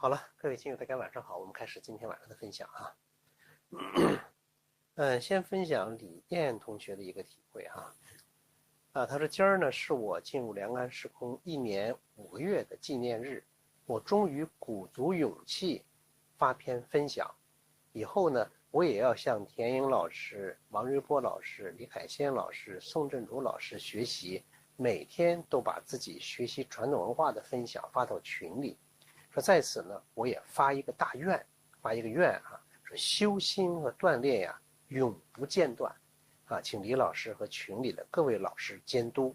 好了，各位听友，大家晚上好，我们开始今天晚上的分享啊。先分享李艳同学的一个体会哈。他说今儿呢是我进入良安时空1年5个月的纪念日，我终于鼓足勇气发篇分享。以后呢，我也要向田英老师、王瑞波老师、李海鲜老师、宋振竹老师学习，每天都把自己学习传统文化的分享发到群里。说在此呢，我也发一个大愿，发一个愿啊，说修心和锻炼呀，永不间断啊，请李老师和群里的各位老师监督。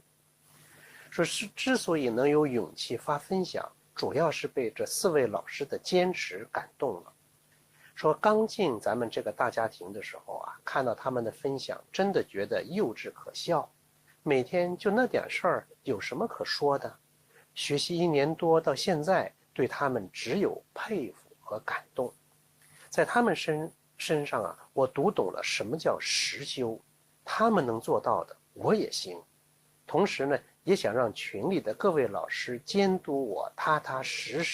说是之所以能有勇气发分享，主要是被这4位老师的坚持感动了。说刚进咱们这个大家庭的时候啊，看到他们的分享，真的觉得幼稚可笑。每天就那点事儿，有什么可说的？学习1年多到现在，对他们只有佩服和感动。在他们身上啊，我读懂了什么叫实修，他们能做到的，我也行。同时呢，也想让群里的各位老师监督我踏实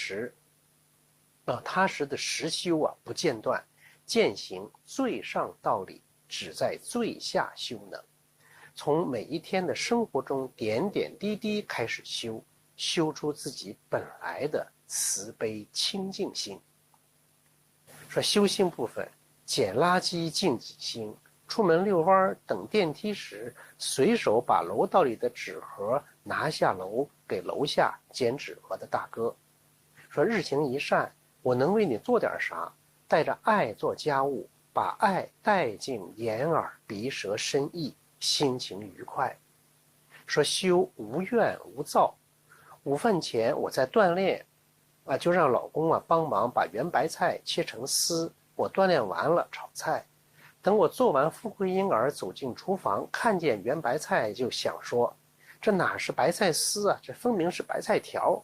的实修啊，不间断，践行最上道理，只在最下修能。从每一天的生活中点点滴滴开始修，修出自己本来的慈悲清净心。说修心部分，捡垃圾净己心，出门遛弯等电梯时，随手把楼道里的纸盒拿下楼给楼下捡纸盒的大哥。说日行一善，我能为你做点啥？带着爱做家务，把爱带进眼耳鼻舌身意，心情愉快。说修无怨无躁，午饭前我在锻炼就让老公帮忙把圆白菜切成丝，我锻炼完了炒菜。等我做完富贵婴儿走进厨房，看见圆白菜就想说，这哪是白菜丝啊，这分明是白菜条。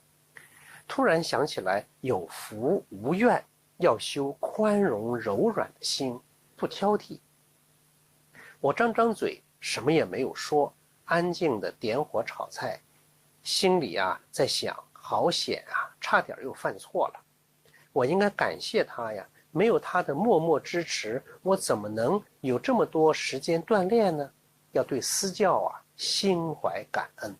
突然想起来有福无怨，要修宽容柔软的心，不挑剔。我张张嘴什么也没有说，安静的点火炒菜，心里在想，好险差点又犯错了。我应该感谢他呀，没有他的默默支持，我怎么能有这么多时间锻炼呢？要对私教心怀感恩。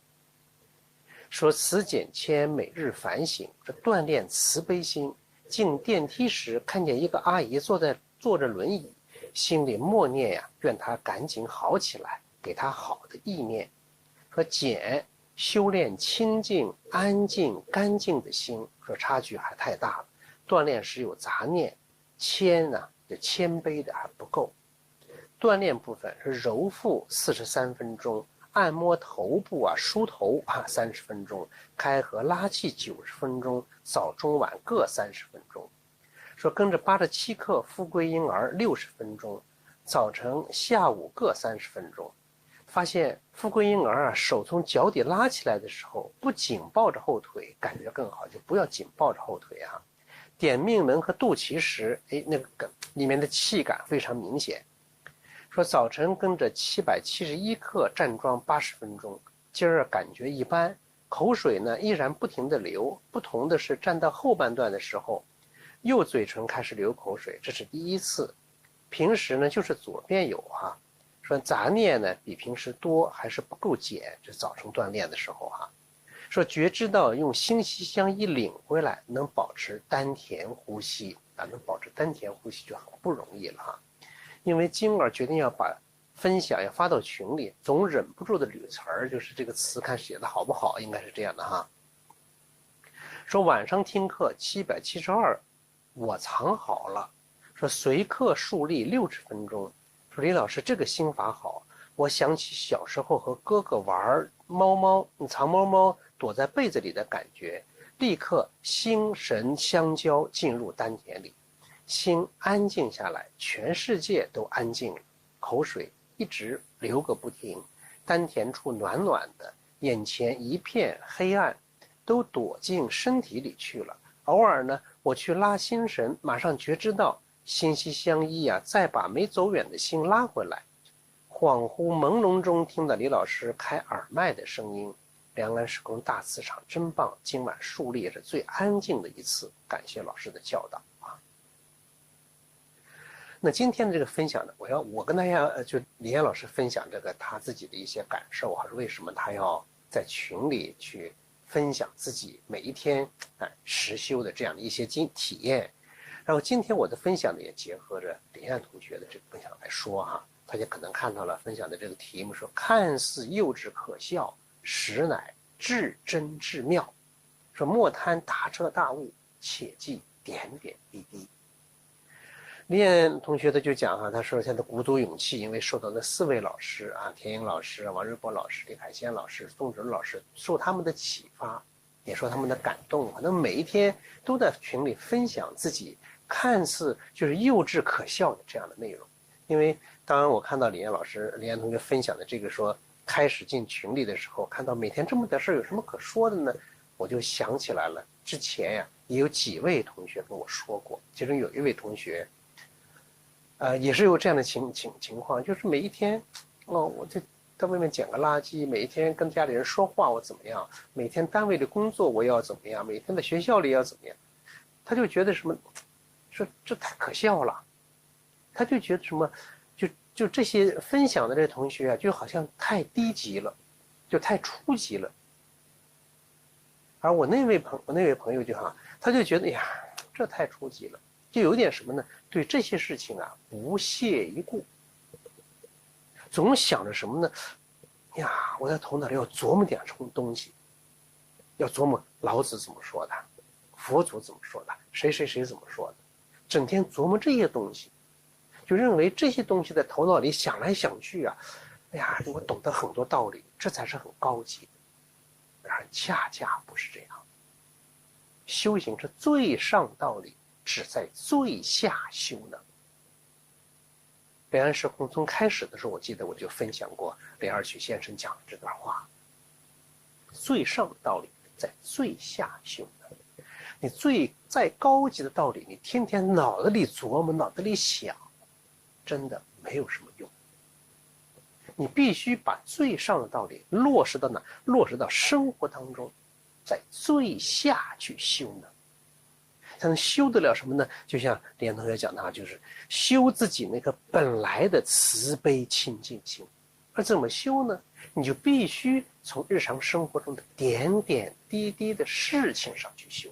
说慈减谦，每日反省，这锻炼慈悲心。进电梯时看见一个阿姨坐着轮椅，心里默念愿她赶紧好起来，给她好的意念。说减，修炼清净安静干净的心，说差距还太大了。锻炼时有杂念，谦这谦卑的还不够。锻炼部分是揉腹43分钟，按摩头部梳头30分钟，开合拉气90分钟，早中晚各30分钟。说跟着87课富贵婴儿60分钟，早晨下午各30分钟。发现富贵婴儿手从脚底拉起来的时候，不紧抱着后腿，感觉更好，就不要紧抱着后腿点命门和肚脐时，那个里面的气感非常明显。说早晨跟着771课站桩80分钟，今儿感觉一般，口水呢依然不停地流，不同的是站到后半段的时候，右嘴唇开始流口水，这是第一次。平时呢就是左边有说杂念呢比平时多，还是不够减，这早晨锻炼的时候说觉知到用心息相依领回来，能保持丹田呼吸能保持丹田呼吸就很不容易了因为今儿决定要把分享要发到群里，总忍不住的捋词儿，就是这个词看写的好不好，应该是这样的说晚上听课772，我藏好了。说随课竖立60分钟。说李老师这个心法好，我想起小时候和哥哥玩藏猫猫躲在被子里的感觉，立刻心神相交进入丹田里，心安静下来，全世界都安静了，口水一直流个不停，丹田处暖暖的，眼前一片黑暗，都躲进身体里去了。偶尔呢，我去拉心神，马上觉知到心息相依再把没走远的心拉回来。恍惚朦胧中听到李老师开耳麦的声音，梁安时空大磁场真棒，今晚树立着最安静的一次，感谢老师的教导啊。那今天的这个分享呢，我跟大家就李岩老师分享这个他自己的一些感受，还是为什么他要在群里去分享自己每一天实修的这样的一些体验。然后今天我的分享呢，也结合着林安同学的这个分享来说哈，大家可能看到了分享的这个题目说，看似幼稚可笑，实乃至真至妙。说莫贪大彻大悟，切记点点滴滴。林安同学他就讲他说他的鼓足勇气，因为受到那4位老师啊，田英老师、王瑞波老师、李海鲜老师、宋哲老师，受他们的启发，也受他们的感动，可能每一天都在群里分享自己看似就是幼稚可笑的这样的内容。因为当然我看到李安同学分享的这个说开始进群里的时候，看到每天这么点事有什么可说的呢？我就想起来了，之前呀也有几位同学跟我说过，其中有一位同学也是有这样的情况，就是每一天我就在外面捡个垃圾，每一天跟家里人说话我怎么样，每天单位的工作我要怎么样，每天在学校里要怎么样，他就觉得什么说这太可笑了，他就觉得什么就这些分享的这同学啊，就好像太低级了，就太初级了。而我那位朋友他就觉得呀，这太初级了，就有点什么呢？对这些事情啊不屑一顾，总想着什么呢？呀，我在头脑里要琢磨点什么东西，要琢磨老子怎么说的，佛祖怎么说的，谁怎么说的，整天琢磨这些东西，就认为这些东西在头脑里想来想去啊，哎呀，我懂得很多道理，这才是很高级的。然而恰恰不是这样，修行是最上道理，只在最下修能。北岸时空从开始的时候，我记得我就分享过林二曲先生讲的这段话：最上的道理在最下修能。你再高级的道理，你天天脑子里琢磨，脑子里想，真的没有什么用。你必须把最上的道理落实到哪？落实到生活当中，在最下去修呢，才能修得了什么呢？就像连同学讲的就是修自己那个本来的慈悲清净心。而怎么修呢？你就必须从日常生活中的点点滴滴的事情上去修。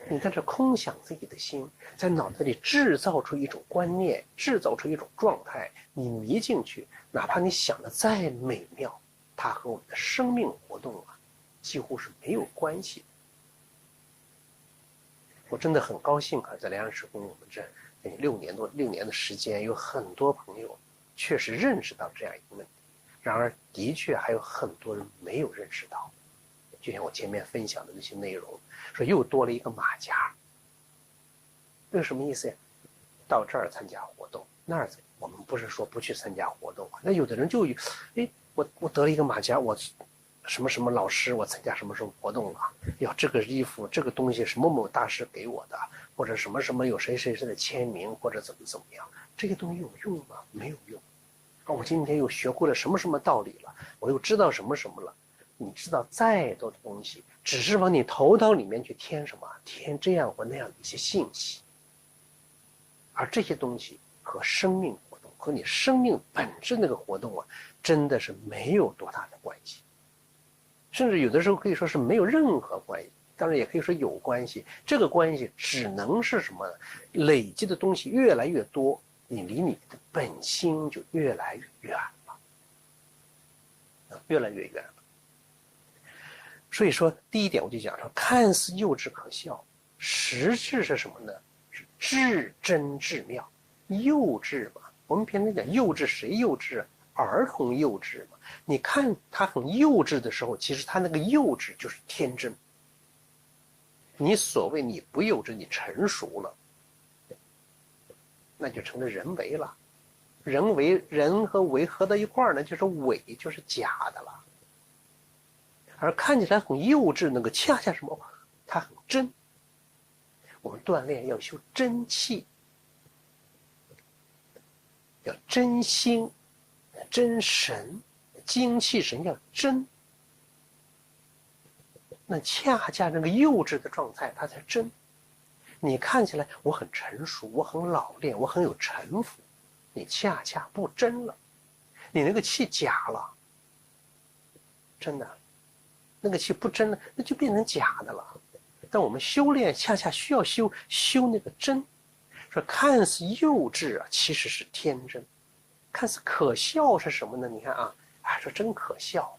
你在这空想自己的心，在脑子里制造出一种观念，制造出一种状态，你迷进去，哪怕你想的再美妙，它和我们的生命活动几乎是没有关系的。我真的很高兴在梁安时空我们这6年的时间，有很多朋友确实认识到这样一个问题，然而的确还有很多人没有认识到。就像我前面分享的那些内容，说又多了一个马甲，这是什么意思呀？到这儿参加活动，那儿我们不是说不去参加活动那有的人就我得了一个马甲，我什么什么老师，我参加什么活动了，要这个衣服这个东西是某某大师给我的，或者什么什么有谁的签名，或者怎么样，这些东西有用吗？没有用。我今天又学会了什么什么道理了，我又知道什么什么了。你知道再多的东西，只是往你头脑里面去添什么？添这样或那样的一些信息，而这些东西和生命活动，和你生命本质那个活动真的是没有多大的关系，甚至有的时候可以说是没有任何关系，当然也可以说有关系。这个关系只能是什么呢？累积的东西越来越多，你离你的本心就越来越远了，越来越远了。所以说第一点我就讲说，看似幼稚可笑，实质是什么呢？是至真至妙。幼稚嘛，我们平常讲幼稚，谁幼稚？儿童幼稚嘛。你看他很幼稚的时候，其实他那个幼稚就是天真。你所谓你不幼稚，你成熟了，那就成了人为了。人和为合到一块儿呢，就是伪，就是假的了。而看起来很幼稚，那个恰恰什么？它很真。我们锻炼要修真气，要真心、真神，精气神要真。那恰恰那个幼稚的状态，它才真。你看起来我很成熟，我很老练，我很有城府，你恰恰不真了，你那个气假了。真的，那个气不真了，那就变成假的了。但我们修炼恰恰需要修那个真，说看似幼稚啊，其实是天真；看似可笑是什么呢？你看啊，说真可笑。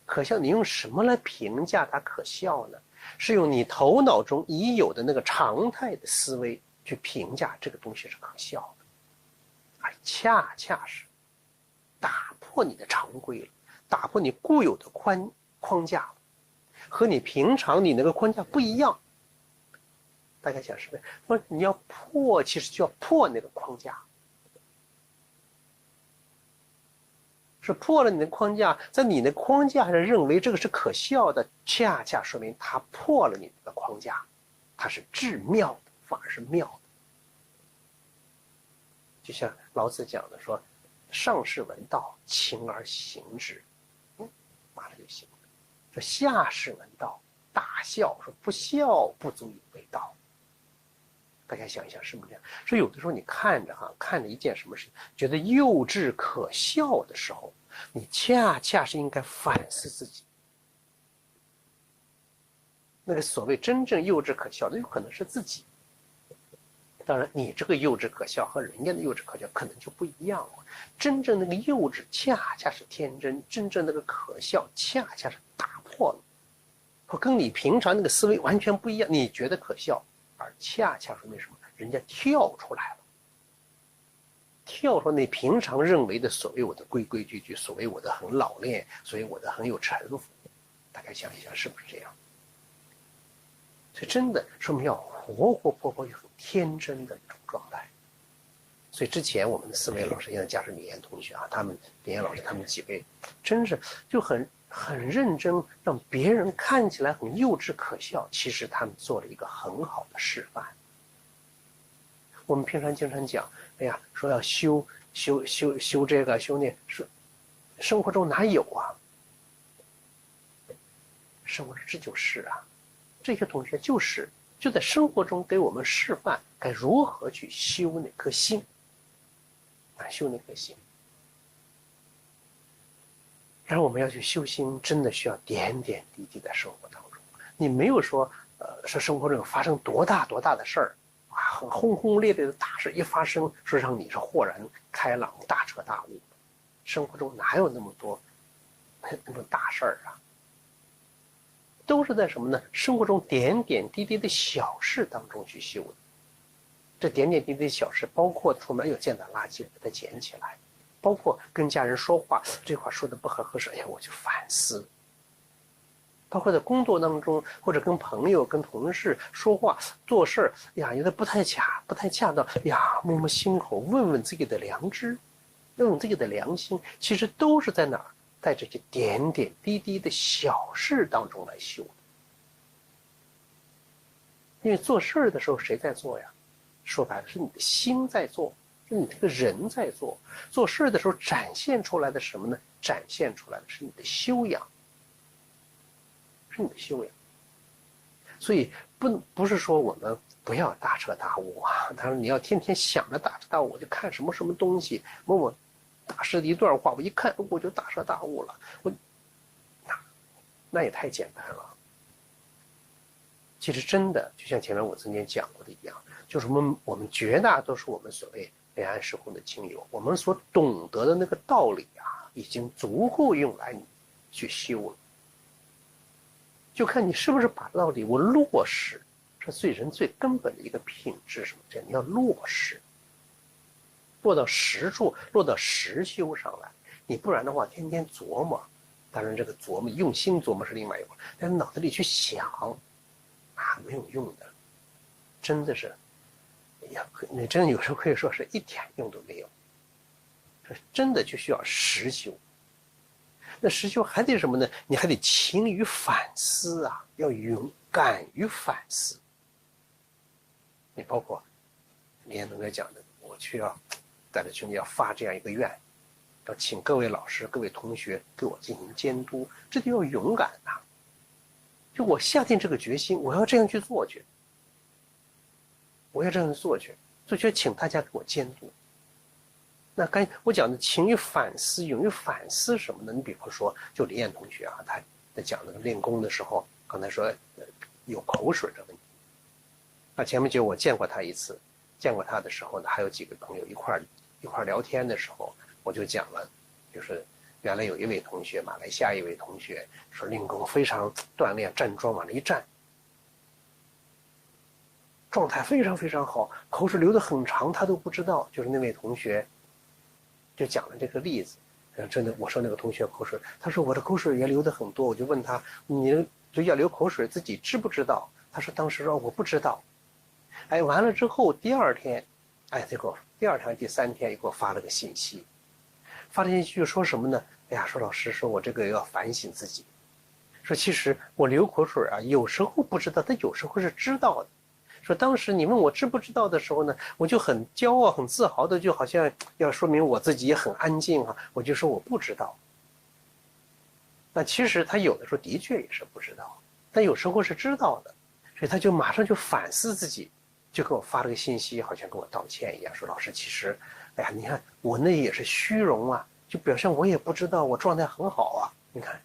可笑，你用什么来评价它可笑呢？是用你头脑中已有的那个常态的思维去评价这个东西是可笑的，而恰恰是打破你的常规了，打破你固有的框架了，和你平常你那个框架不一样。大家想是不是？说你要破，其实就要破那个框架。是破了你的框架，在你的框架上认为这个是可笑的，恰恰说明他破了你的框架，他是至妙的，反而是妙的。就像老子讲的说，上士闻道，勤而行之，马上就行了。说下士闻道，大笑，说不笑不足以为道。大家想一想是不是这样？说有的时候你看着一件什么事情，觉得幼稚可笑的时候，你恰恰是应该反思自己。那个所谓真正幼稚可笑的，有可能是自己。当然，你这个幼稚可笑和人家的幼稚可笑可能就不一样了。真正那个幼稚恰恰是天真，真正那个可笑恰恰是打破了，和跟你平常那个思维完全不一样。你觉得可笑，而恰恰说明什么？人家跳出来了，跳出你平常认为的所谓我的规规矩矩，所谓我的很老练，所谓我的很有城府。大家想一想，是不是这样？所以真的说明要活活泼泼、很天真的一种状态。所以之前我们的4位老师，现在加上李岩同学啊，他们李岩老师他们几位，真是就很认真，让别人看起来很幼稚可笑，其实他们做了一个很好的示范。我们平常经常讲，哎呀，说要修这个修那，说生活中哪有啊？生活中这就是啊，这些同学就在生活中给我们示范该如何去修那颗心，修那颗心。然后我们要去修心，真的需要点点滴滴的生活当中。你没有说，说生活中有发生多大的事儿，很轰轰烈烈的大事一发生，说让你是豁然开朗、大彻大悟。生活中哪有那么多那么大事儿啊？都是在什么呢？生活中点点滴滴的小事当中去修的。这点点滴滴的小事，包括出门有见到垃圾，把它捡起来。包括跟家人说话，这话说的不合适，哎呀，我就反思。包括在工作当中，或者跟朋友、跟同事说话、做事，呀，有的不太恰当，呀，摸摸心口，问问自己的良知，问问自己的良心，其实都是在哪儿？在这些点点滴滴的小事当中来修的。因为做事的时候谁在做呀？说白了是你的心在做，是你这个人在做。做事的时候展现出来的什么呢？展现出来的是你的修养，是你的修养。所以不是说我们不要大彻大悟啊，他说你要天天想着大彻大悟，我就看什么东西，某大师的一段话，我一看我就大彻大悟了，那也太简单了。其实真的就像前面我曾经讲过的一样，就是我们绝大多数我们所谓雷安时空的亲友，我们所懂得的那个道理啊，已经足够用来你去修了。就看你是不是把道理我落实，这人最根本的一个品质什么？这你要落实，落到实处，落到实修上来。你不然的话，天天琢磨，当然这个琢磨用心琢磨是另外一回事，但脑子里去想。没有用的，真的是，你真的有时候可以说是一点用都没有。真的就需要实修。那实修还得什么呢？你还得勤于反思啊，要敢于反思。你包括李彦东哥讲的，我去要带着兄弟要发这样一个愿，要请各位老师、各位同学给我进行监督，这就要勇敢呐！就我下定这个决心，我要这样去做去，我要这样去做去，所以就请大家给我监督。那刚才我讲的勤于反思、勇于反思什么呢？你比方说，就李艳同学啊，他在讲那个练功的时候，刚才说有口水的问题。那前不久我见过他一次，见过他的时候呢，还有几个朋友一块聊天的时候，我就讲了，就是原来有一位同学，马来西亚一位同学说练功非常锻炼，站桩往那一站，状态非常非常好，口水流得很长，他都不知道。就是那位同学就讲了这个例子，真的，我说那个同学口水，他说我的口水也流得很多，我就问他，你就要流口水自己知不知道？他说当时说我不知道。哎，完了之后第二天，哎，结果第二天第三天又给我发了个信息，发了信息就说什么呢？哎呀，说老师，说我这个要反省自己，说其实我流口水啊，有时候不知道，但有时候是知道的。说当时你问我知不知道的时候呢，我就很骄傲、很自豪的，就好像要说明我自己也很安静啊，我就说我不知道。那其实他有的时候的确也是不知道，但有时候是知道的，所以他就马上就反思自己，就给我发了个信息，好像跟我道歉一样，说老师，其实，哎呀，你看我那也是虚荣啊，就表现我也不知道，我状态很好啊。你看，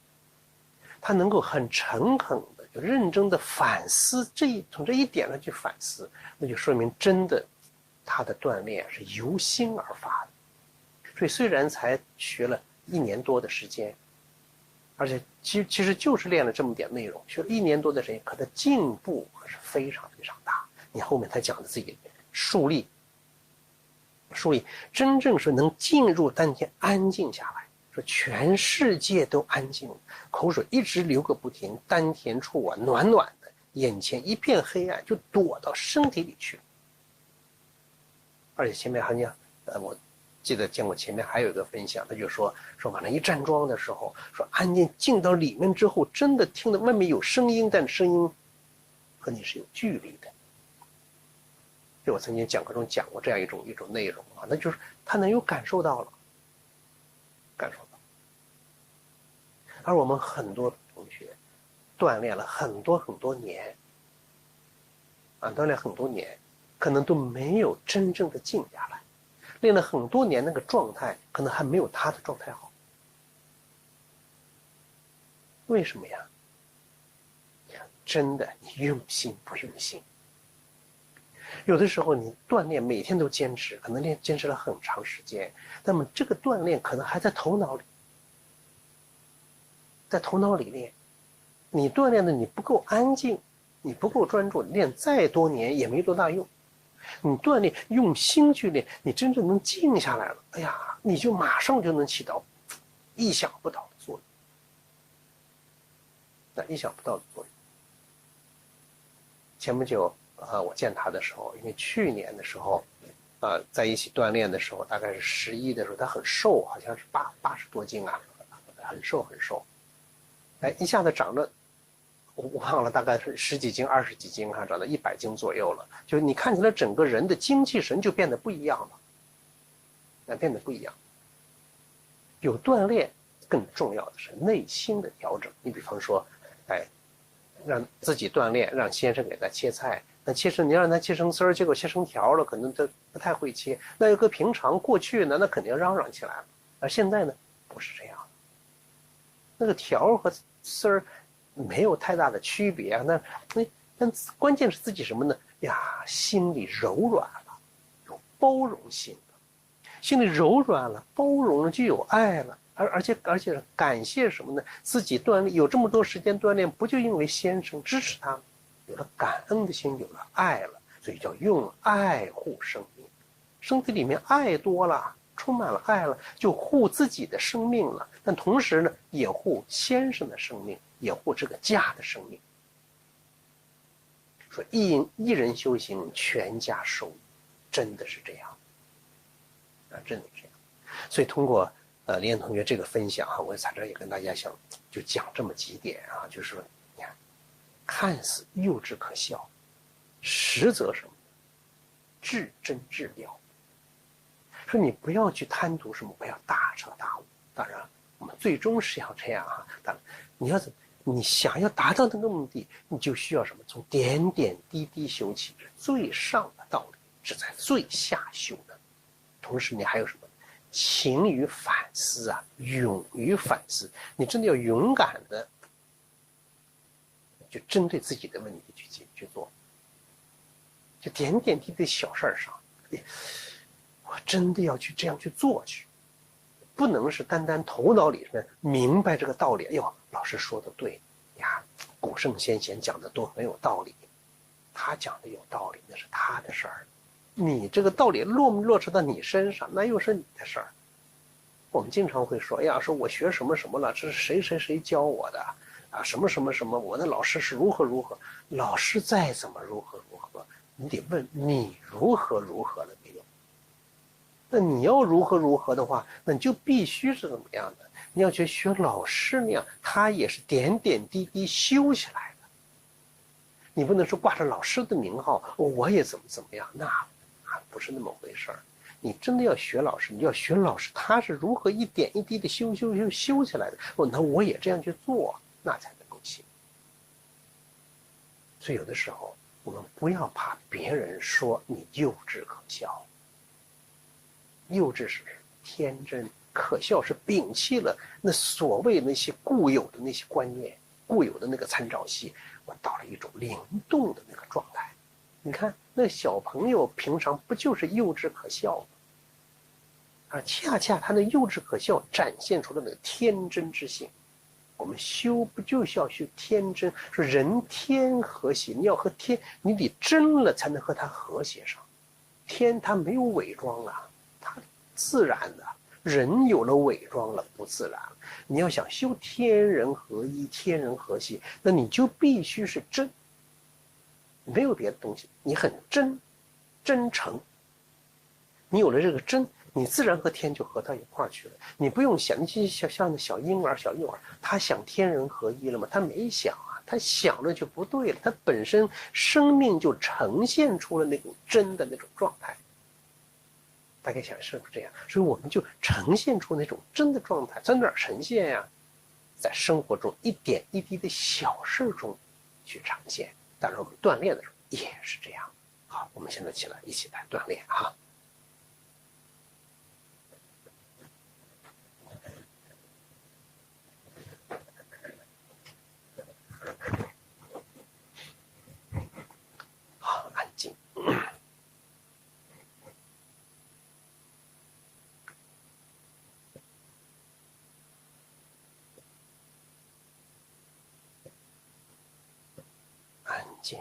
他能够很诚恳的、就认真的反思，从这一点上去反思，那就说明真的他的锻炼是由心而发的。所以虽然才学了1年多的时间，而且其实就是练了这么点内容，学了1年多的时间，可他进步可是非常非常大。你后面他讲的自己树立真正是能进入丹田安静下来，说全世界都安静了，口水一直流个不停，丹田处啊暖暖的，眼前一片黑暗，就躲到身体里去了。而且前面好像我记得见过前面还有一个分享，他就说往那一站桩的时候，说安静进到里面之后，真的听到外面有声音，但声音和你是有距离的。就我曾经讲课中讲过这样一种内容啊，那就是他能有感受到了，感受到。而我们很多同学锻炼了很多年，锻炼很多年，可能都没有真正的静下来，练了很多年，那个状态可能还没有他的状态好。为什么呀？真的，你用心不用心？有的时候你锻炼每天都坚持，可能坚持了很长时间，那么这个锻炼可能还在头脑里，在头脑里练。你锻炼的你不够安静，你不够专注，练再多年也没多大用。你锻炼用心去练，你真正能静下来了，哎呀，你就马上就能起到意想不到的作用。那意想不到的作用。前不久我见他的时候，因为去年的时候在一起锻炼的时候，大概是11的时候，他很瘦，好像是80多斤啊，很瘦。哎，一下子长了，我忘了，大概是10几斤、20几斤长到100斤左右了。就你看起来整个人的精气神就变得不一样了，变得不一样。有锻炼，更重要的是内心的调整。你比方说，让自己锻炼，让先生给他切菜，那你让他切成丝儿，结果切成条了，可能他不太会切。那要搁平常过去呢，那肯定嚷嚷起来了。而现在呢，不是这样，那个条和丝儿没有太大的区别啊。那关键是自己什么呢？呀，心里柔软了，有包容心了，心里柔软了，包容了，就有爱了。而且感谢什么呢？自己锻炼有这么多时间锻炼，不就因为先生支持他，有了感恩的心，有了爱了，所以叫用爱护生命。身体里面爱多了，充满了爱了，就护自己的生命了。但同时呢，也护先生的生命，也护这个家的生命。说一人修行，全家受益，真的是这样真的是这样。所以通过李艳同学这个分享我在这也跟大家就讲这么几点就是说，你看，看似幼稚可笑，实则什么？至真至了。说你不要去贪图什么，不要大彻大悟，当然，我们最终是要这样啊。当然，你想要达到那个目的，你就需要什么？从点点滴滴修起，最上的道理是在最下修的。同时，你还有什么？勤于反思啊，勇于反思。你真的要勇敢的，就针对自己的问题去做。就点点滴滴小事上，我真的要去这样去做去，不能是单单头脑里面明白这个道理。哎呦，老师说的对呀，古圣先贤讲的都很有道理，他讲的有道理那是他的事儿，你这个道理落没落实到你身上，那又是你的事儿。我们经常会说，哎呀，说我学什么什么了，这是谁谁谁教我的啊？什么什么什么，我的老师是如何如何，老师再怎么如何如何，你得问你如何如何了没有？那你要如何如何的话，那你就必须是怎么样的？你要学老师那样，他也是点点滴滴修起来的。你不能说挂着老师的名号，我也怎么样，那不是那么回事儿。你真的要学老师，你要学老师他是如何一点一滴的修起来的。那我也这样去做，那才能够行。所以有的时候我们不要怕别人说你幼稚可笑。幼稚是天真，可笑是摒弃了那所谓那些固有的那些观念，固有的那个参照系，我到了一种灵动的那个状态。你看那小朋友平常不就是幼稚可笑吗？恰恰他的幼稚可笑展现出了那个天真之性。我们修不就是要修天真？说人天和谐，你要和天，你得真了才能和他和谐上。天他没有伪装啊，他自然的。人有了伪装了，不自然。你要想修天人合一、天人和谐，那你就必须是真，没有别的东西。你很真诚，你有了这个真，你自然和天就合到一块儿去了。你不用想，你像那小婴儿、小幼儿，他想天人合一了吗？他没想啊，他想了就不对了。他本身生命就呈现出了那种真的那种状态。大概想是不是这样？所以我们就呈现出那种真的状态，在哪儿呈现呀？在生活中一点一滴的小事中去呈现。当然，我们锻炼的时候也是这样。好，我们现在起来一起来锻炼哈。好，安静。安静。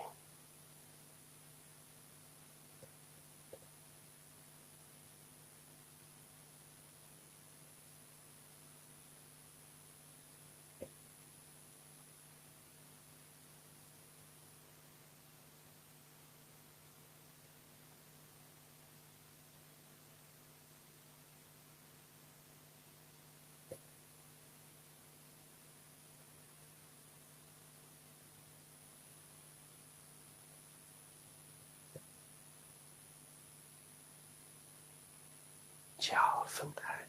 脚分开，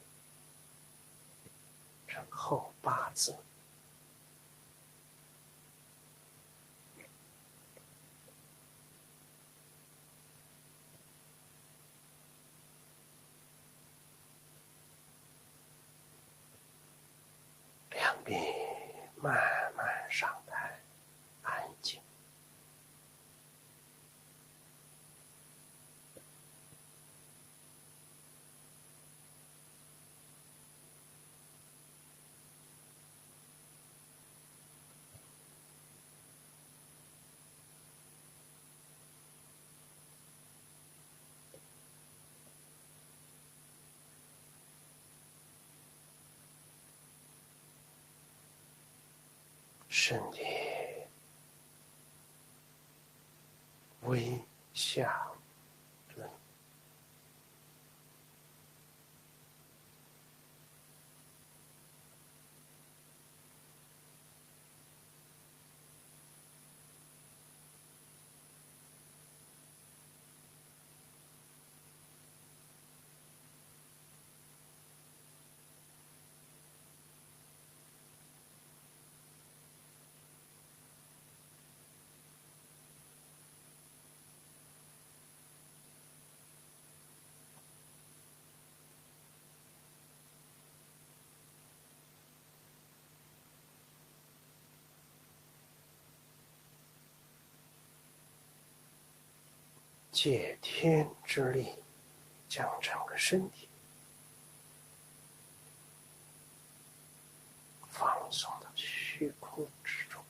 然后8字。两臂慢慢上抬，安静。身体微下蹲，借天之力，将整个身体放松到虚空之中。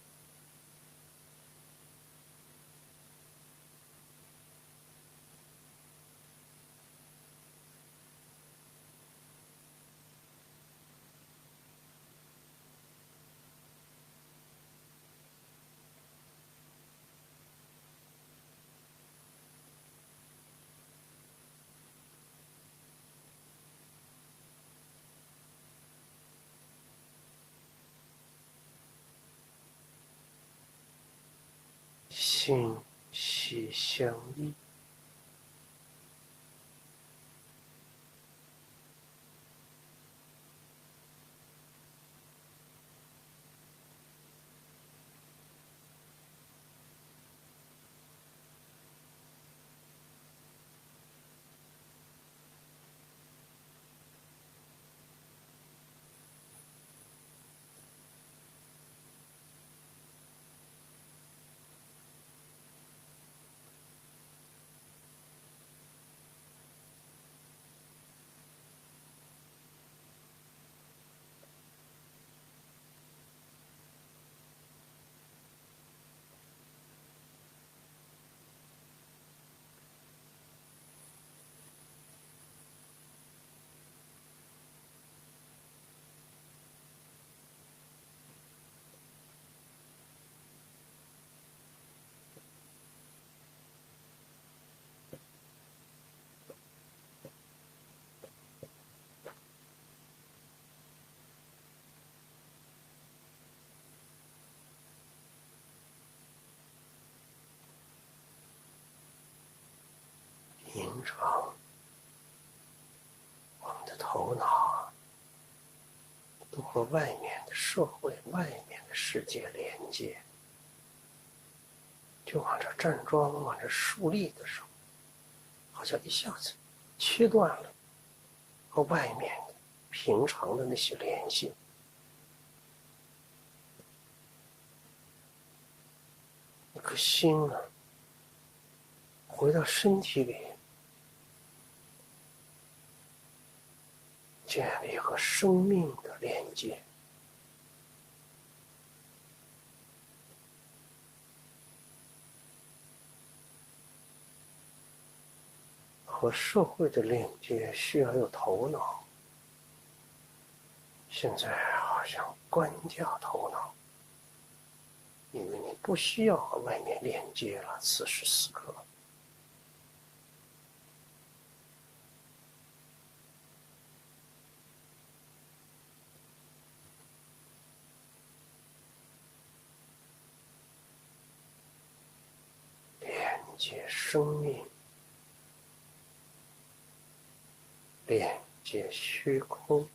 心息相依，平常我们的头脑都和外面的社会、外面的世界连接，就往这站桩、往这竖立的时候，好像一下子切断了和外面的平常的那些联系。那颗心呢，回到身体里，建立和生命的连接，和社会的链接需要有头脑。现在好像关掉头脑，因为你不需要和外面连接了。此时此刻，连接生命，连接虚空。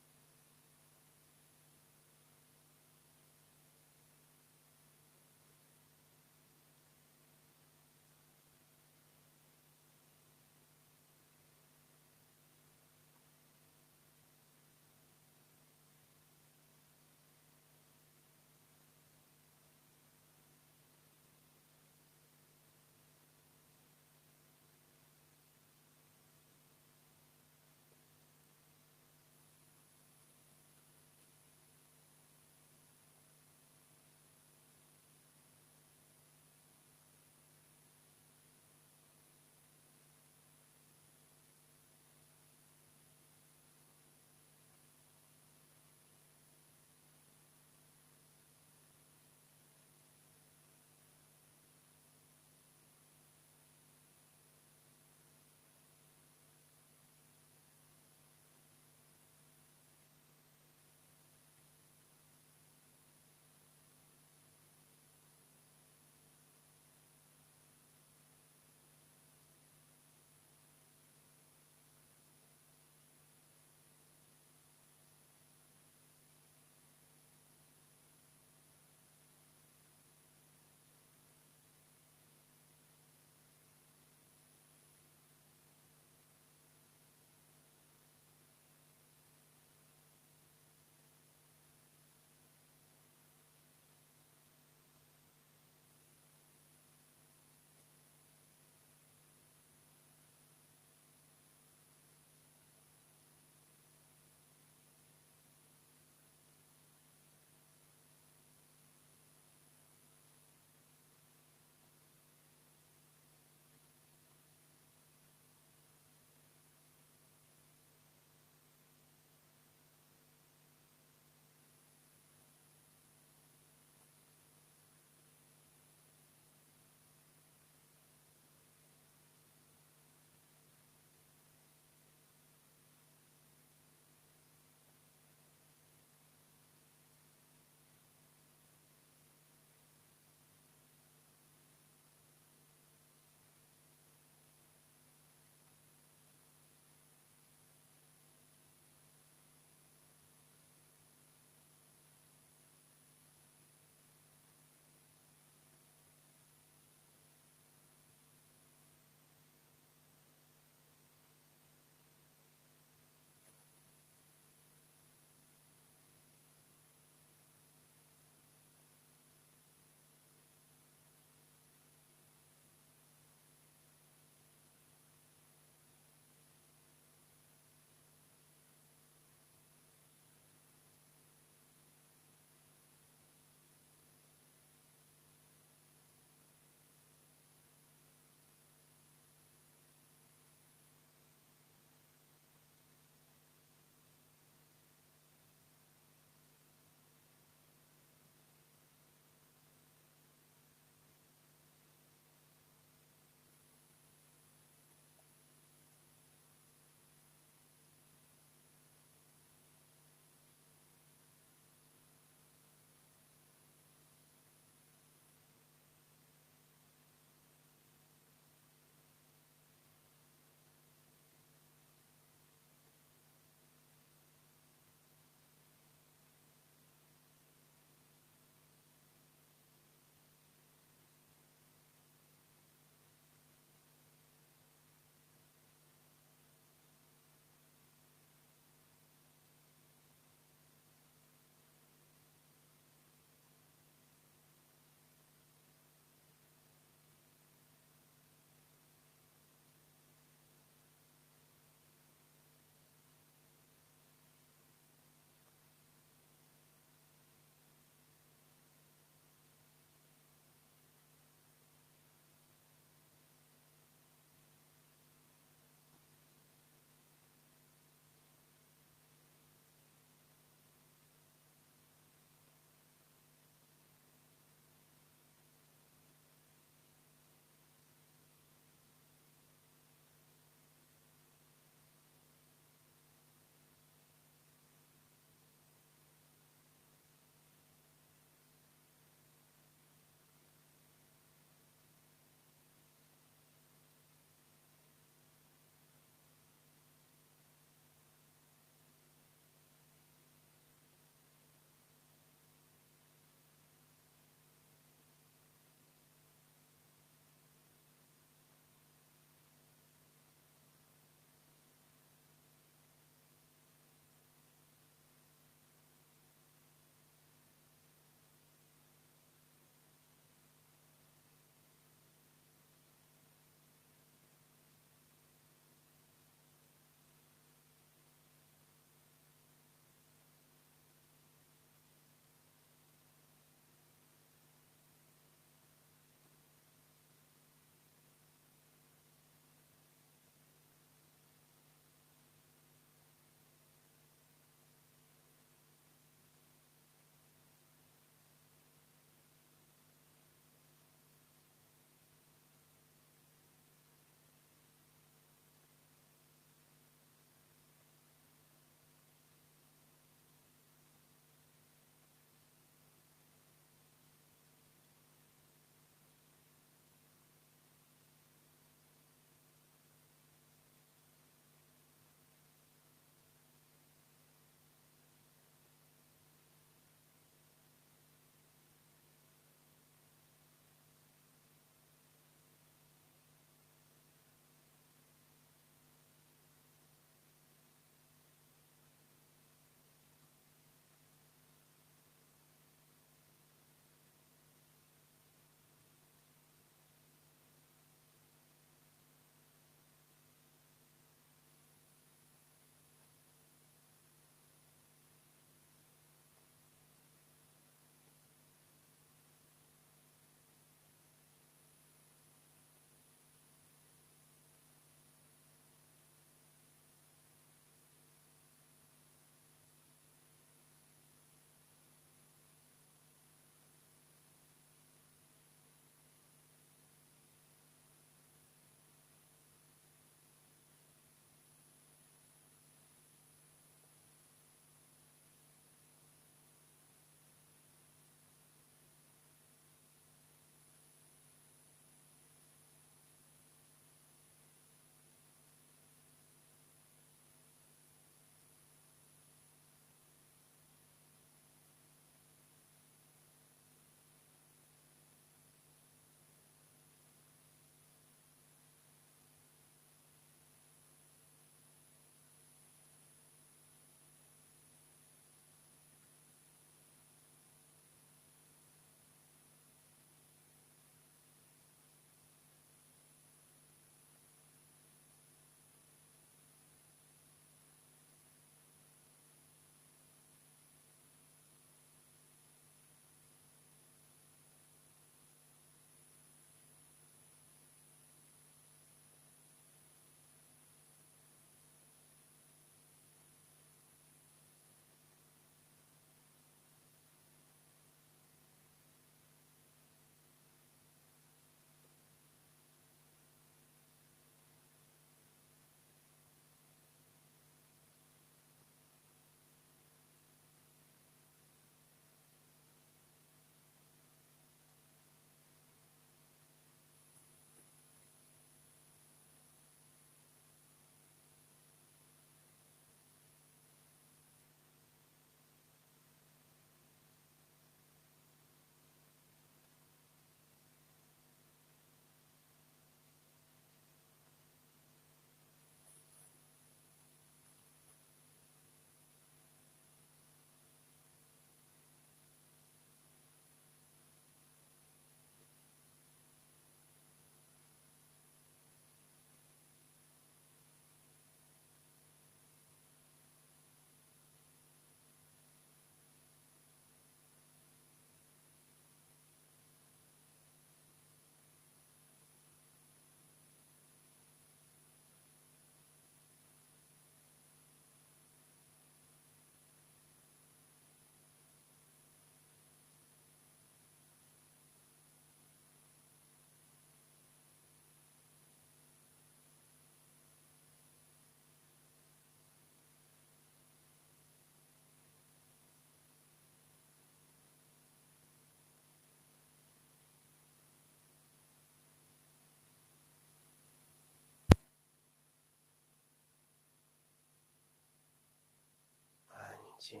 静，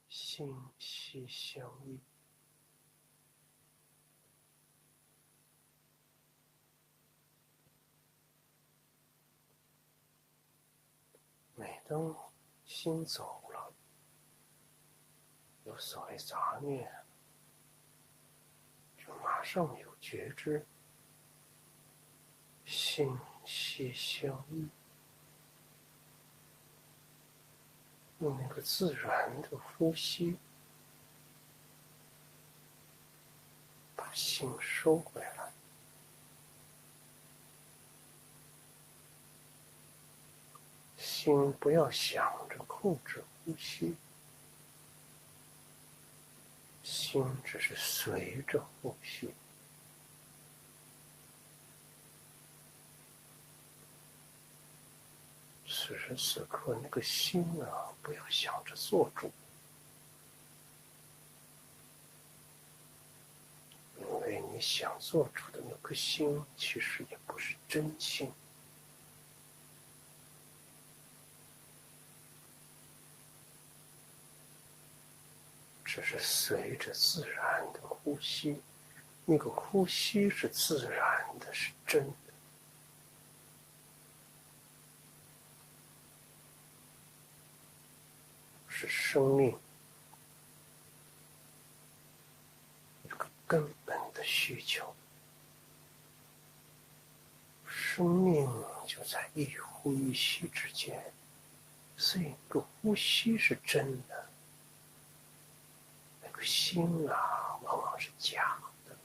心息相依。每当心走了，有所谓杂念，就马上有觉知，心息相依，用那个自然的呼吸，把心收回来。心不要想着控制呼吸，心只是随着呼吸。此时此刻，那个心啊，不要想着做主，因为你想做主的那颗心，其实也不是真心。只是随着自然的呼吸，那个呼吸是自然的，是真的，是生命一个根本的需求。生命就在一呼一吸之间，所以那个呼吸是真的，那个心啊，往往是假的。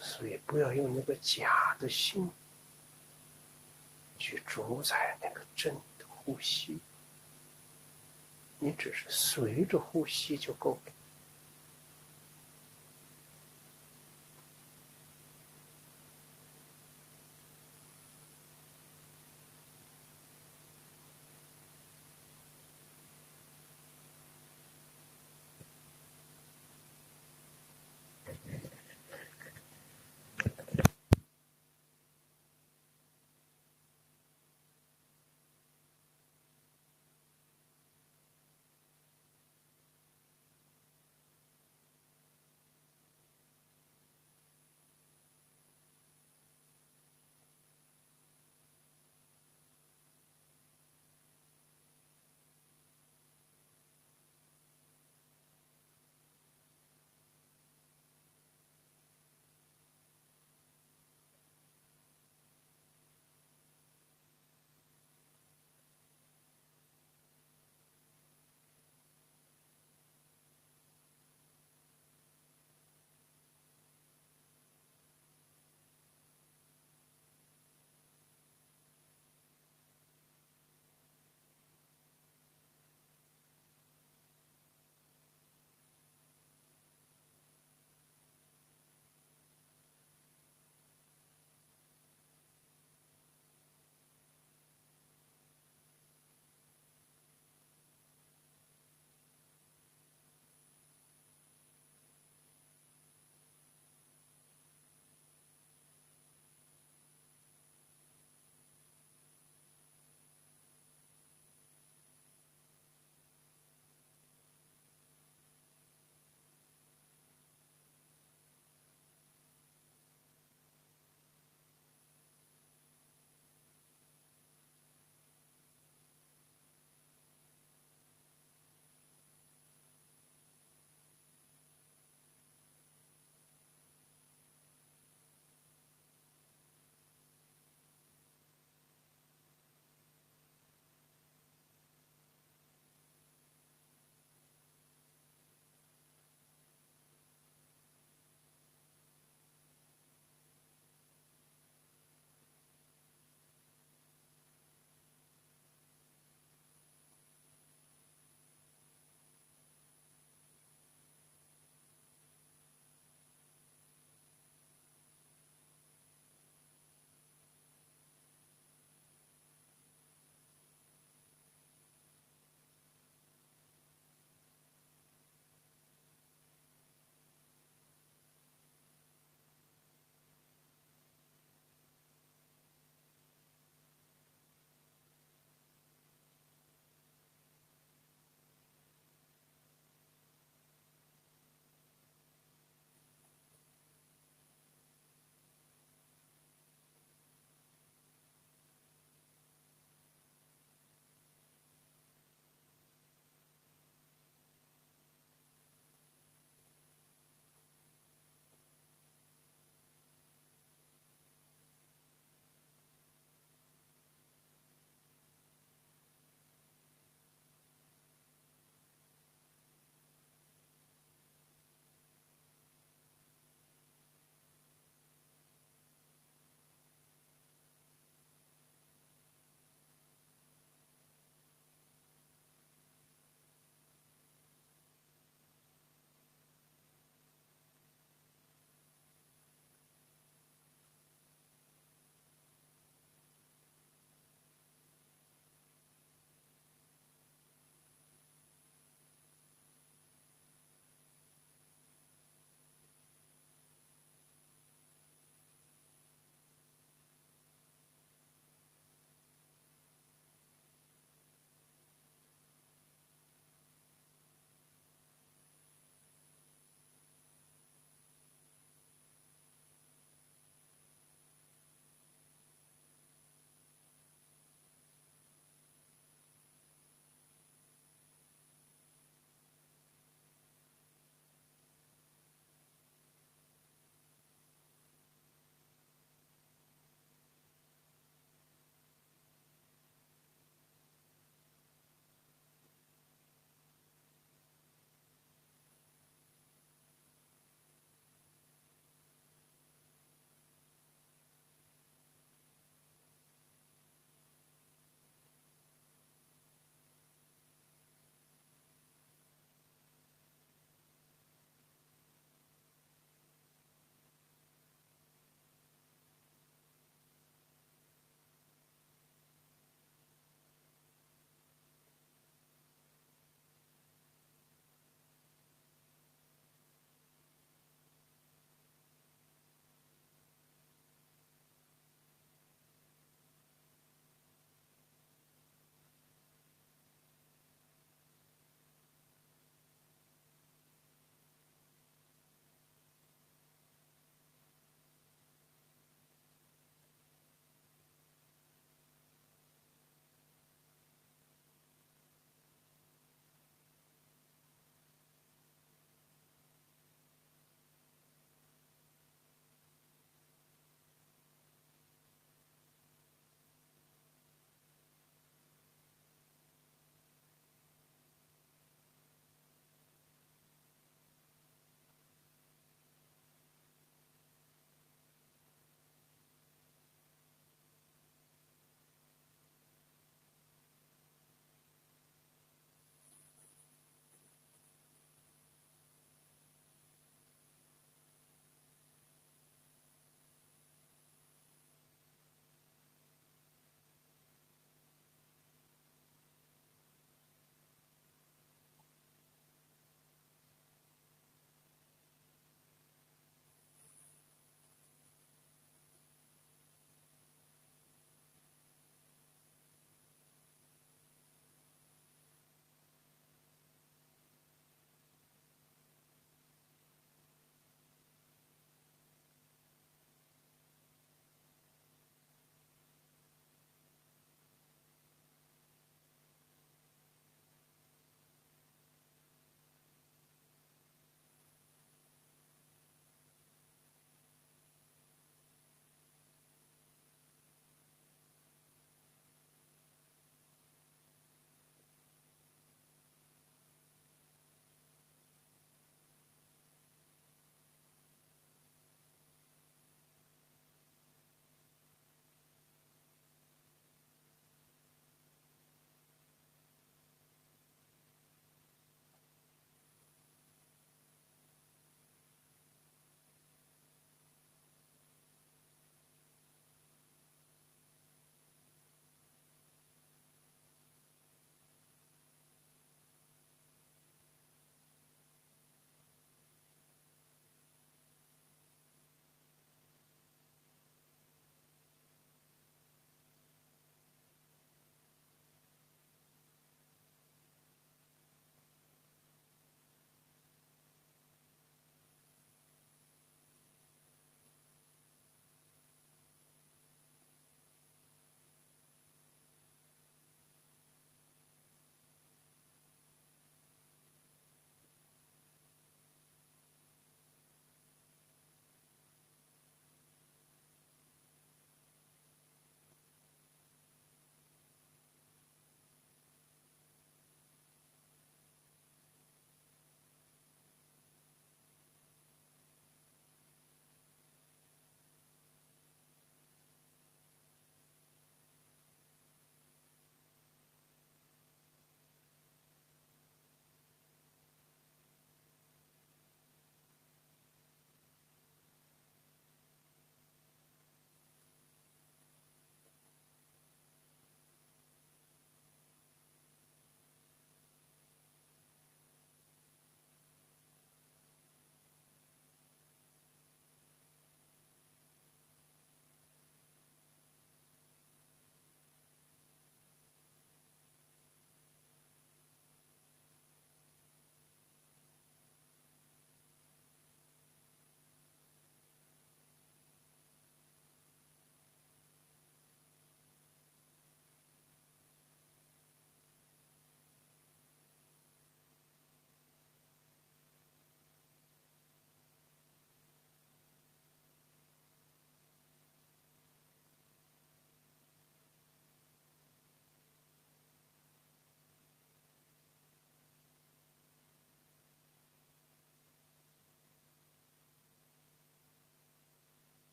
所以不要用那个假的心去主宰那个真的呼吸，你只是随着呼吸就够了。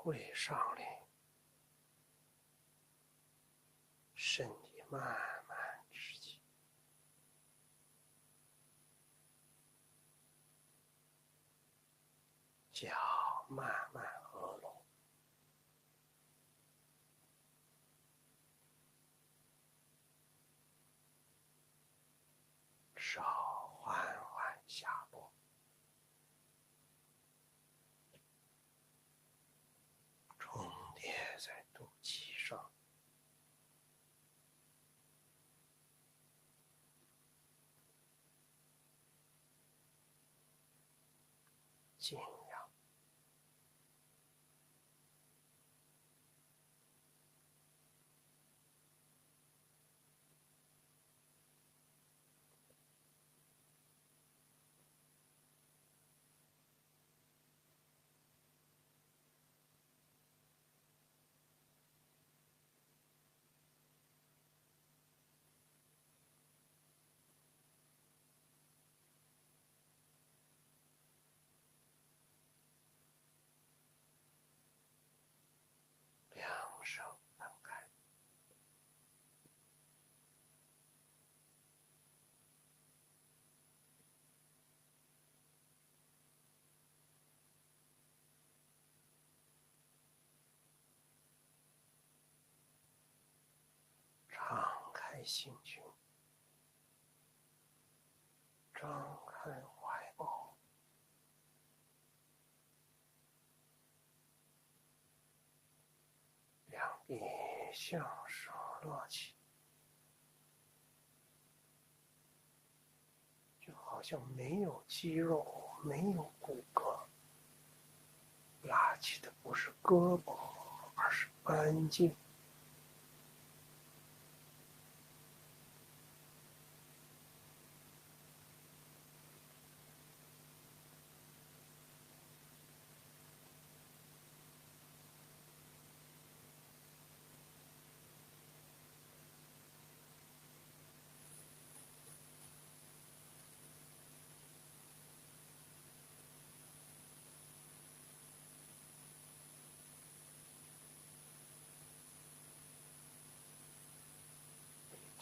会上来，身体慢慢直起，脚慢慢合拢，手缓缓下落，重叠在肚脐上，静养。两手分开，敞开心胸，张开怀抱，两臂向上落起，就好像没有肌肉，没有骨骼，拉起的不是胳膊，而是半径。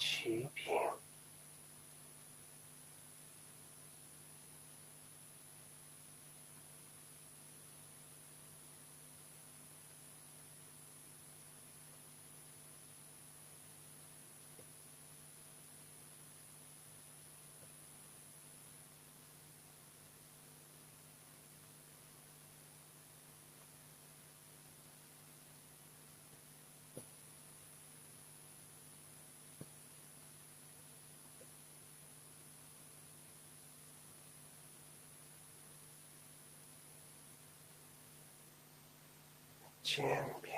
齐平，肩平，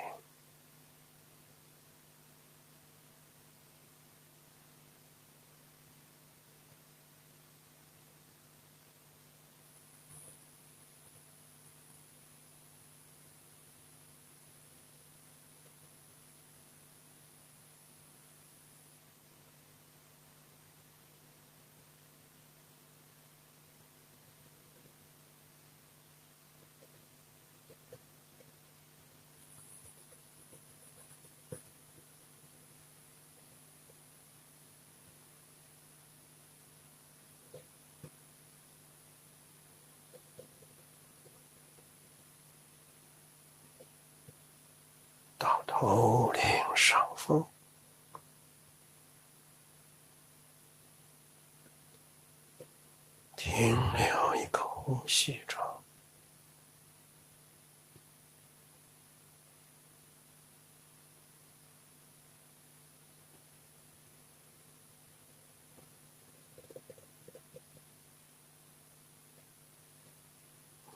到头顶上方，停留一个呼吸中，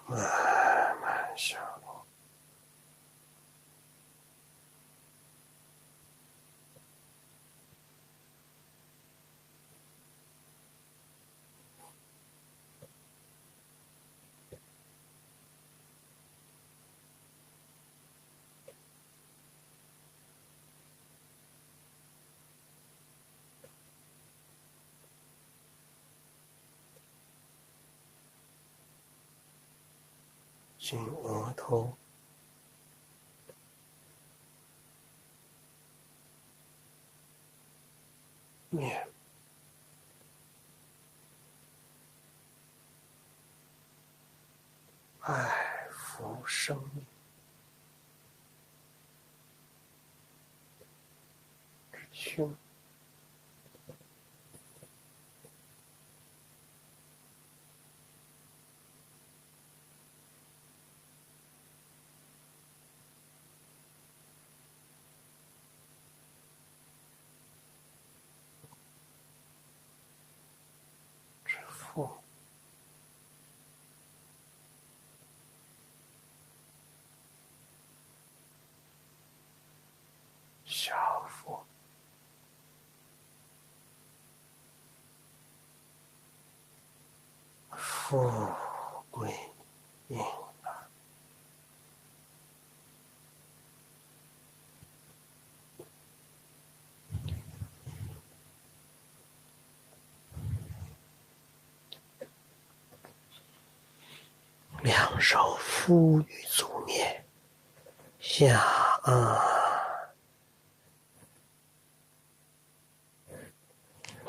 慢慢下落。经额头念爱抚生命之胸，之腹，小腹，富贵inn乐，两手敷于足面，下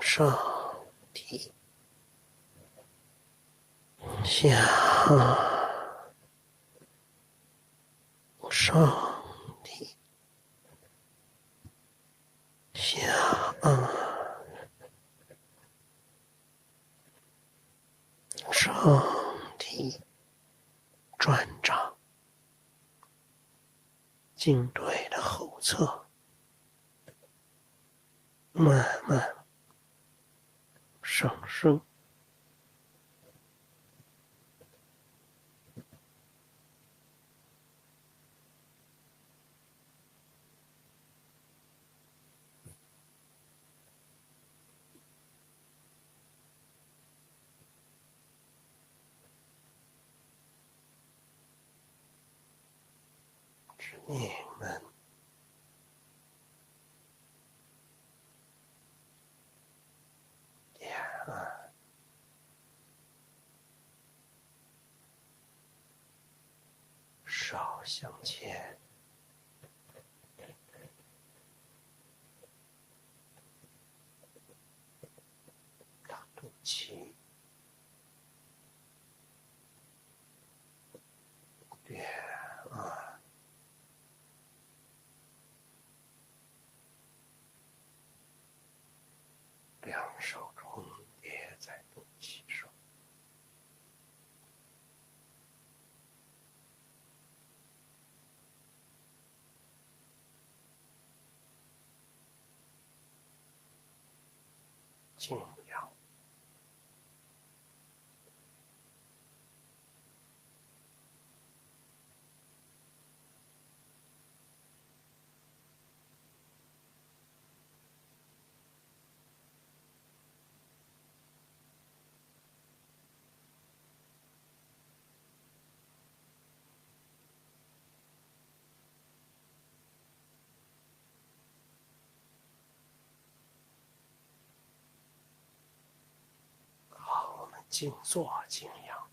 上提，下上提，下上提，转掌，颈椎的后侧，慢慢上升，是你们点按，手向前，大肚脐，点按，两手重叠在肚脐上，静养，好，我们静坐静养。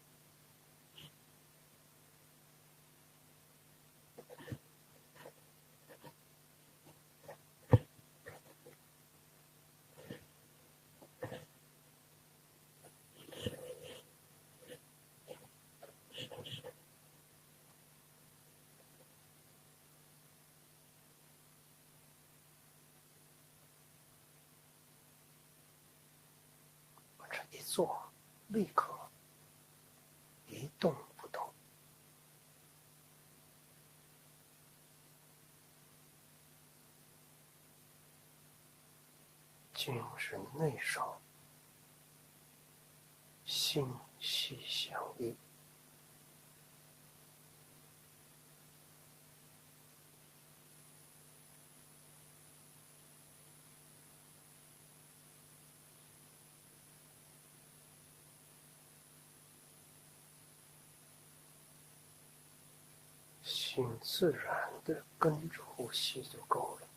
我这一坐，立刻一动不动，精神内守，心系相依。心自然的跟着呼吸就够了。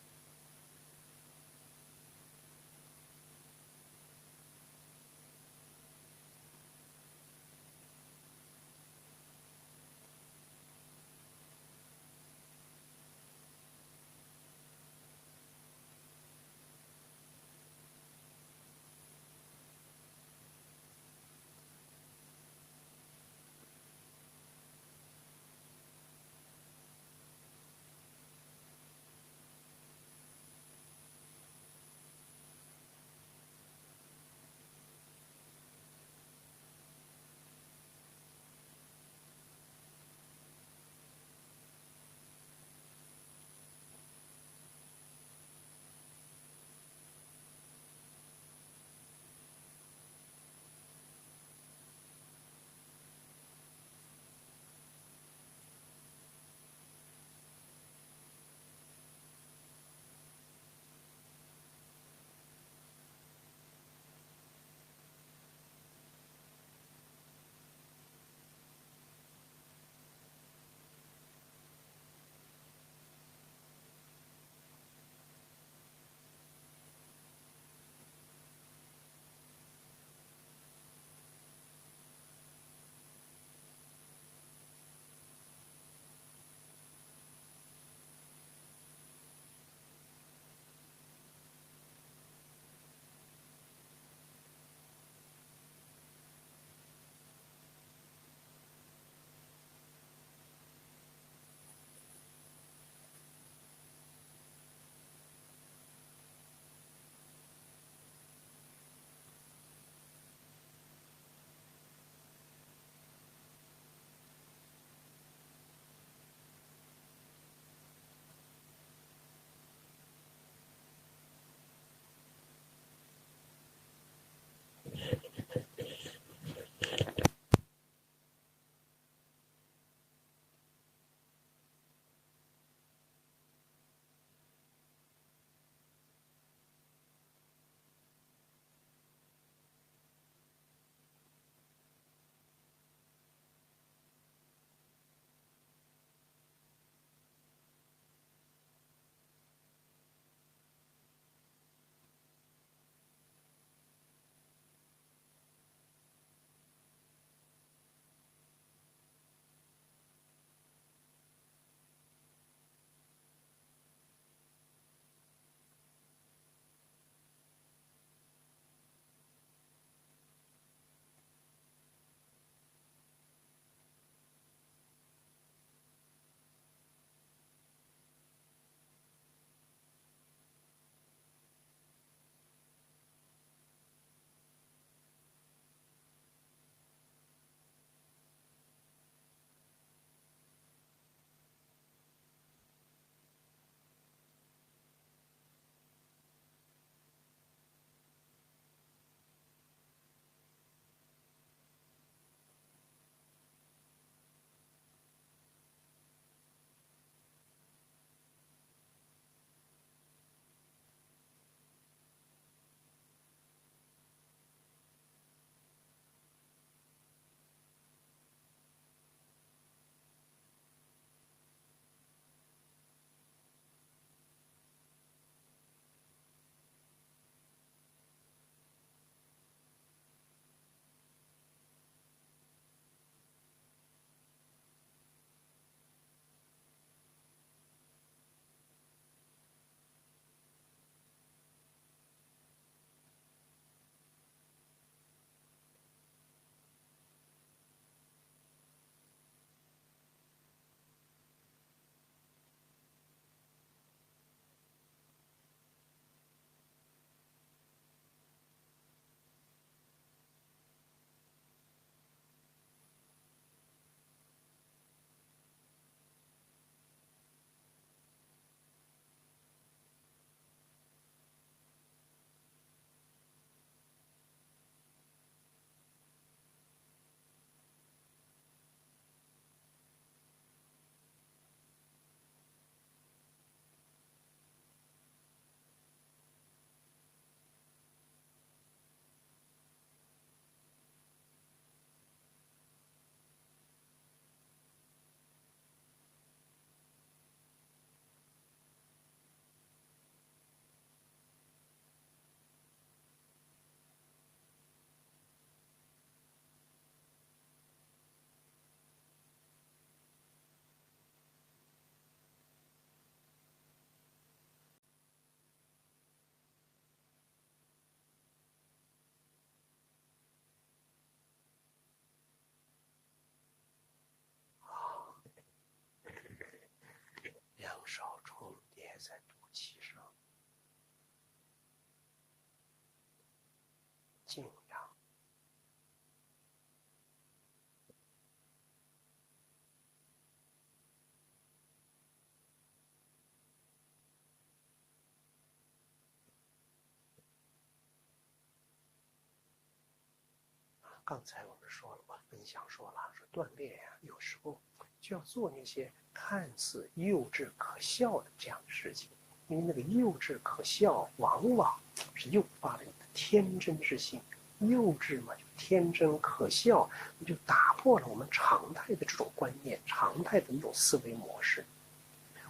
刚才我们说了，我分享说了，说锻炼呀，有时候就要做那些看似幼稚可笑的这样的事情，因为那个幼稚可笑，往往是诱发了你的天真之性。幼稚嘛，就天真可笑，你就打破了我们常态的这种观念，常态的那种思维模式。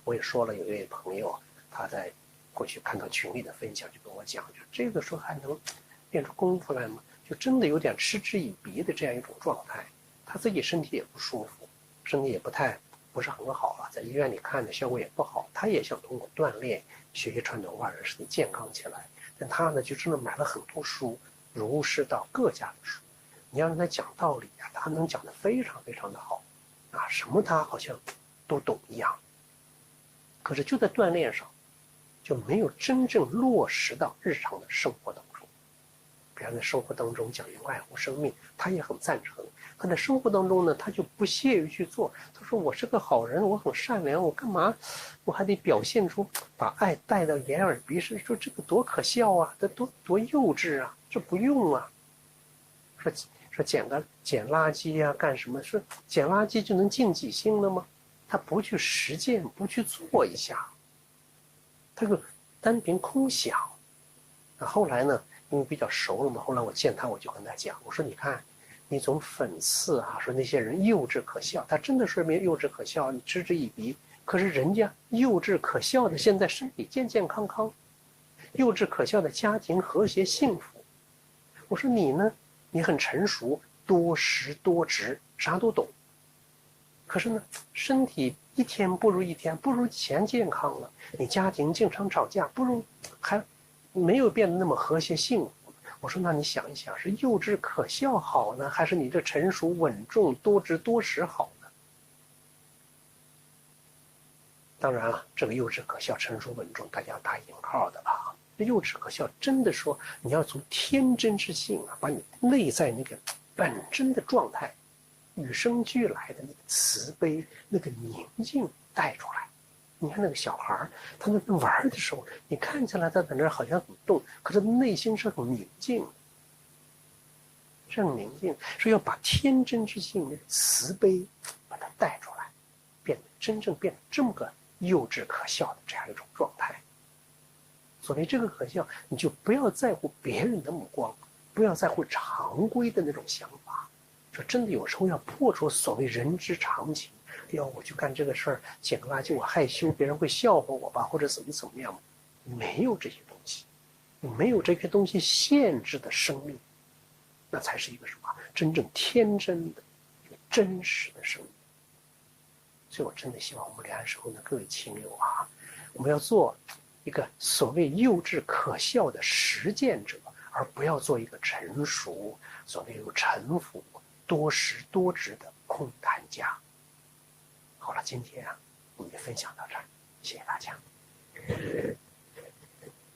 我也说了，有一位朋友，他在过去看到群里的分享，就跟我讲，就这个时候还能练出功夫来吗？就真的有点嗤之以鼻的这样一种状态。他自己身体也不舒服，身体也不是很好了，在医院里看的效果也不好。他也想通过锻炼、学习传统腕让身体健康起来，但他呢就真的买了很多书，儒释道各家的书。你要让他讲道理啊，他能讲得非常非常的好，啊，什么他好像都懂一样。可是就在锻炼上，就没有真正落实到日常的生活当中。比方在生活当中讲究爱护生命，他也很赞成。可在生活当中呢，他就不屑于去做。他说：“我是个好人，我很善良，我干嘛我还得表现出把爱带到眼耳鼻舌？说这个多可笑啊，这多幼稚啊，这不用啊。说捡垃圾啊，干什么？说捡垃圾就能净几星了吗？他不去实践，不去做一下，他就单凭空想。后来呢，因为比较熟了嘛，后来我见他，我就跟他讲，我说你看，你总讽刺啊，说那些人幼稚可笑，他真的说明幼稚可笑，你嗤之以鼻。可是人家幼稚可笑的，现在身体健健康康，幼稚可笑的家庭和谐幸福。我说你呢，你很成熟，多识多直，啥都懂。可是呢，身体一天不如一天，不如以前健康了。你家庭经常吵架，不如还没有变得那么和谐幸福。我说那你想一想，是幼稚可笑好呢，还是你这成熟稳重多知多识好呢？当然了，这个幼稚可笑、成熟稳重，大家要打引号的了。这幼稚可笑，真的说你要从天真之性啊，把你内在那个本真的状态，与生俱来的那个慈悲、那个宁静带出来。你看那个小孩，他在玩的时候，你看起来他在那儿好像很动，可是内心是很宁静的，是很宁静。所以要把天真之性、那个慈悲，把它带出来，真正变得这么个幼稚可笑的这样一种状态。所谓这个可笑，你就不要在乎别人的目光，不要在乎常规的那种想法。说真的，有时候要破除所谓人之常情。我去干这个事儿，捡个垃圾，我害羞，别人会笑话我吧，或者怎么样？没有这些东西，没有这些东西限制的生命，那才是一个什么真正天真的、真实的生命。所以我真的希望我们两岸社会的各位亲友啊，我们要做一个所谓幼稚可笑的实践者，而不要做一个成熟、所谓有城府、多识多知的空谈家。好了，今天啊，我们就分享到这儿，谢谢大家。